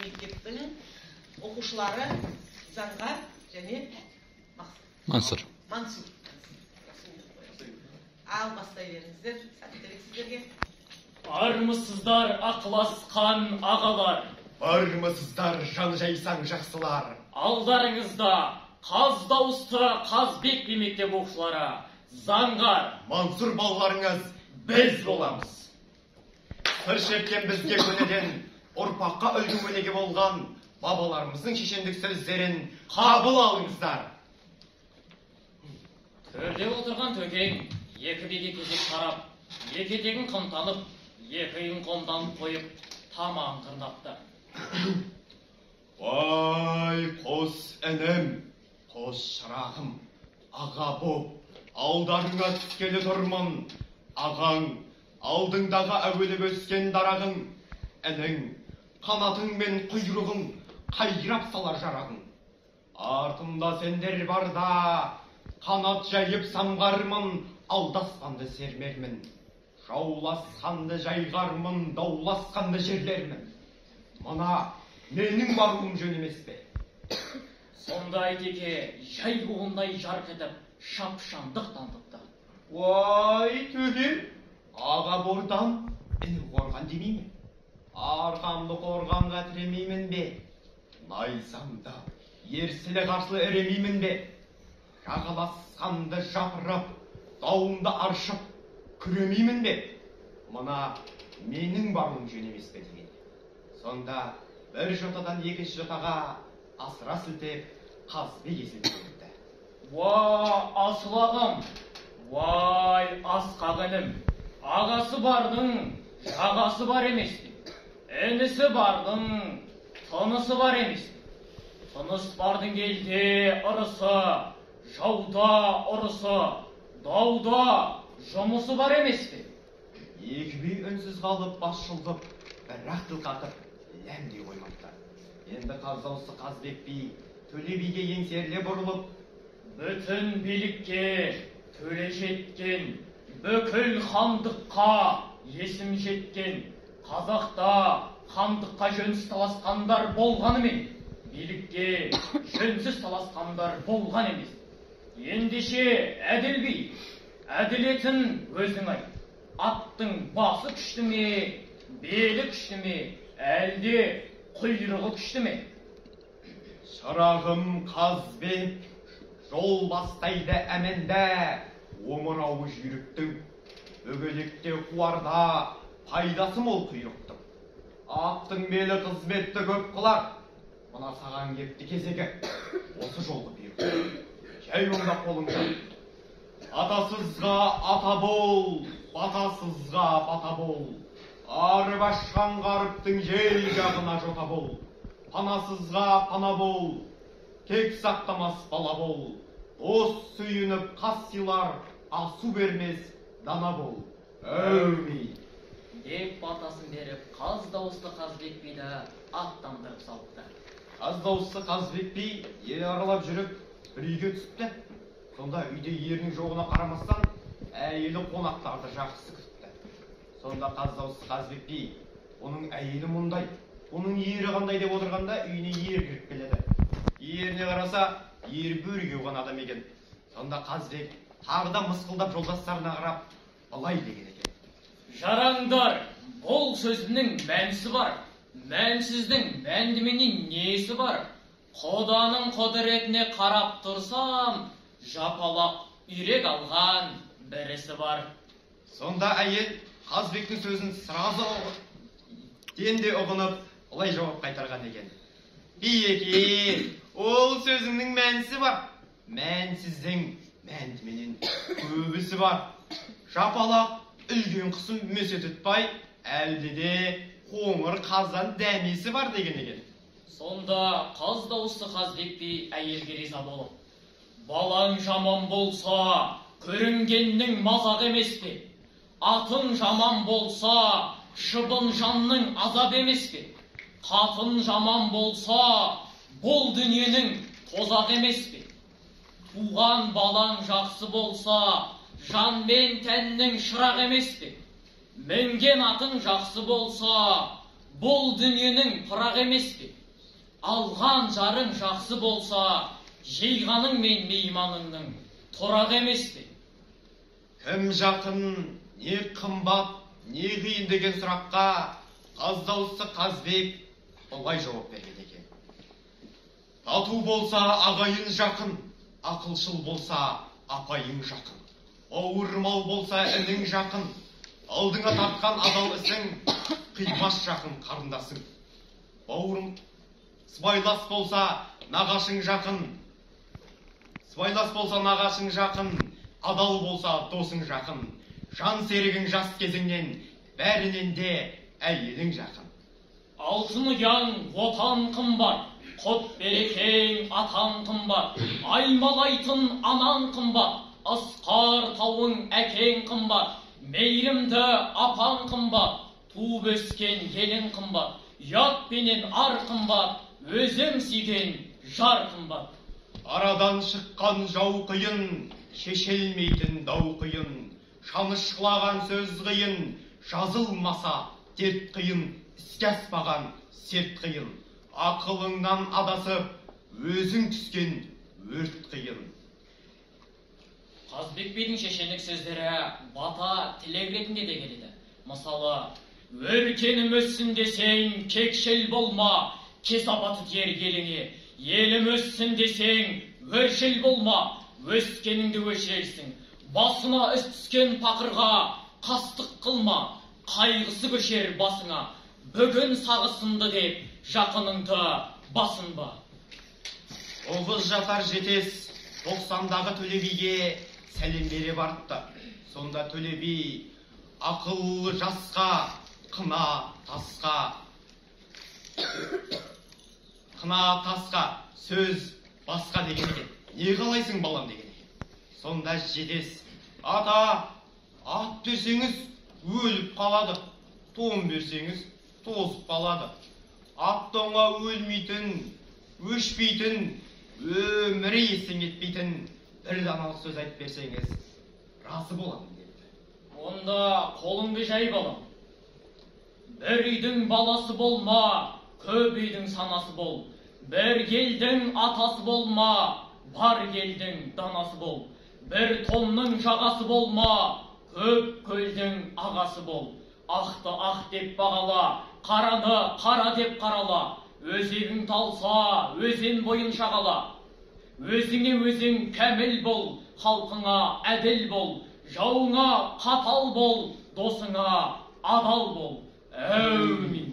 мектептің оқушылары Заңғар және Мансұр. Ал бастай беріңіздер, сәттілік сіздерге. Армысыздар ақыласқан ағалар. Армысыздар жан жайсаң жақсылар. Алдарыңызда қаз дауысты Қазбек би мектеп оқушылары Заңғар, Мансұр балаларыңыз біз боламыз. Сыр шерткен бізге көнеден ұрпаққа үлгі-өнеге болған бабаларымыздың шешендік сөздерін қабыл алыңыздар. Төрде отырған төкең екі биге кезек қарап, екі етегін қымтанып, екі үйін қомданып қойып, тамағын тырнапты. Вай, қос інім, қос шырағым, аға боп, алдарыңа түскелі тұрмын. Ағаң, алдыңдағы әуеліп өскен дарағың, інің, қанатың мен құйрығың қайрап салар жарағың. Артымда сендер барда, қанат жайып самғармын, алдаспанды сермермін. Жауласқанды жайғармын, дауласқанды жерлермін. Мына менің баруым жөн емес пе? Сонда Айтеке жай буындай жарқ етіп, шапшандық танытыпты. Вай, төкем, аға бордан іні қорған демеймін. Арқамды қорғанға тіремеймін бе? Найзамда ерсілі қарсылы іремеймін бе? Жағаласқанды жапырып, дауымды аршып, күремеймін бе? Мына менің баруым жөн емес пе деген. Сонда бір жотадан екінші жотаға асыра сілтеп, Қазбек есіліп өтті. Ва, асыл ағам, вай, асқақ інім, ағасы бардың, жағасы бар емес пе? Інісі бардың, тынысы бар емес пе? Тыныс бардың елде ұрысы, жауда ұрысы, дауда жұмысы бар емес пе? Екі би үнсіз қалып бас шұлғып, бірақ тіл қатып, ләмдей қоймапты. Енді қаздаусы Қазбек би Төле биге еңсеріле бұрылып, бүтін билікке төле жеткен, бүкіл хандыққа есім жеткен, қазақта хандыққа жөнсіз таласқандар болғанымен, билікке жөнсіз таласқандар болған емес. Ендеше әділ би, әділетін өзің айт. Аттың басы күшті ме, белі күшті ме, әлде құйрығы күшті ме? Шырағым Қазбек, жол бастайды әменді, омырауы жүйріктің, өгелекте қуарда, пайдасы мол құйрықтың. Аттың белі қызметті көп қылар, мына саған кепті кезегі, осы жолды бұйрық. Жай онда қолыңды. Атасызға ата бол, батасызға бата бол. Арып ашқан ғарыптың жел жағына жота бол. Панасызға пана бол, тек сақтамас бала бол. Дос сүйініп қас сыйлар, асу бермес дана бол. Әумин. Деп батасын беріп, қаз дауысты Қазбек биді аттандырып салыпты. Қаз дауысты Қазбек би ел аралап жүріп, бір үйге түсіпті. Сонда үйде ерінің жоғына қарамастан, әйелі қонақтарды жақсы күтті. Сонда қаз дауысты Қазбек би, оның әйелі мұндай, оның ері қандай деп отырғанда үйіне ер кіріп келеді. Еріне қараса, ер бөріге оған адам екен. Сонда Қазбек тағы да мысқылдап жолдастарына қарап, былай деген екен. Жараңдар, бұл сөзінің мәнісі бар, мәнсіздің мәндіменен несі бар? Құданың құдіретіне қарап тұрсам, жапалақ үйрек алған бірісі бар. Сонда әйел Қазбектің сөзін сразу денде ұғынып, олай жауап қайтарған екен. Биеке, ол сөзіңнің мәнісі бар, мәнсіздің мәндіменен көбісі бар. Жапалақ үлген қысым мөсе тұтпай, әлде де қоңыр қазан дәмесі бар деген екен. Сонда қаз дауысты Қазбек би әйелге риза болып, балаң жаман болса, көрінгеннің мазақ емес пе? Атың жаман болса, шыбын жанның азап емес пе? Қатын жаман болса, бұл дүниенің тозақ емес пе? Туған балаң жақсы болса, жан мен тәннің шырақ емес пе? Мінген атың жақсы болса, бұл дүниенің пырақ емес пе? Алған жарың жақсы болса, жейғаның мен мейманыңның тұрақ емес пе? Кім жақын, не қымбат, не қиын деген сұраққа қаз дауысты Қазбек былай жауап береді екен. Тату болса ағайын жақын, ақылшыл болса апайың жақын. Ауырмал болса інің жақын, алдыңа тартқан адал ісің, қимас жақын қарындасың. Бауырым, сыбайлас болса нағашың жақын, сыбайлас болса нағашың жақын, адал болса досың жақын. Жан серігің жас кезіңнен, бәрінен де әйелің жақын. Алтын ұяң отан қымбат, құт берекең атан қымбат, аймалайтын анан қымбат, асқар тауың әкең қымбат, мейірімді апаң қымбат, туып өскен елің қымбат, ұят пенен ар қымбат, өзің сүйген жар қымбат. Арадан шыққан жау қиын, шешелмейтін дау қиын, шанышқылаған сөз қиын, жазылмаса дерт қиын, іске аспаған серт қиын. Ақылыңнан адасып, өзің түскен өрт қиын. Қазбек бидің шешендік сөздері бата тілек ретінде де келеді. Мысалы, өркенім өссін десең, кекшіл болма, кесапаты тиер еліңе. Елім өссін десең, өршіл болма, өскеніңді өшерсің. Басына іс түскен пақырға қастық қылма, қайғысы көшер басыңа. Бүгін сағысынды деп жақыныңды басынба. Оғыз жатар жетес 90-дағы Төле биге сәлем бере барыпты. Сонда Төле би ақыллы жасқа, қына тасқа, сөз басқа деген екен. Не қалайсың балам деген екен. Сонда жетес, ата, ат берсеңіз өліп қалады, тон берсеңіз тозып қалады. Ат тоңа өлмейтін, өшпейтін, өмірі естен кетпейтін бір даналық сөз айтып берсеңіз, разы боламын деді. Онда қолыңды жай балам. Бір үйдің баласы болма, көп үйдің санасы бол. Бір елдің атасы болма, бар елдің данасы бол. Бір томның жағасы болма, көп көлдің ағасы бол. Ақты ақ деп бағала, қараны қара деп қарала. Өзегің талса, өзен бойын шағала. Өзіңе өзің кәміл бол, халқыңа әділ бол. Жауыңа қатал бол, досыңа адал бол. Әумин.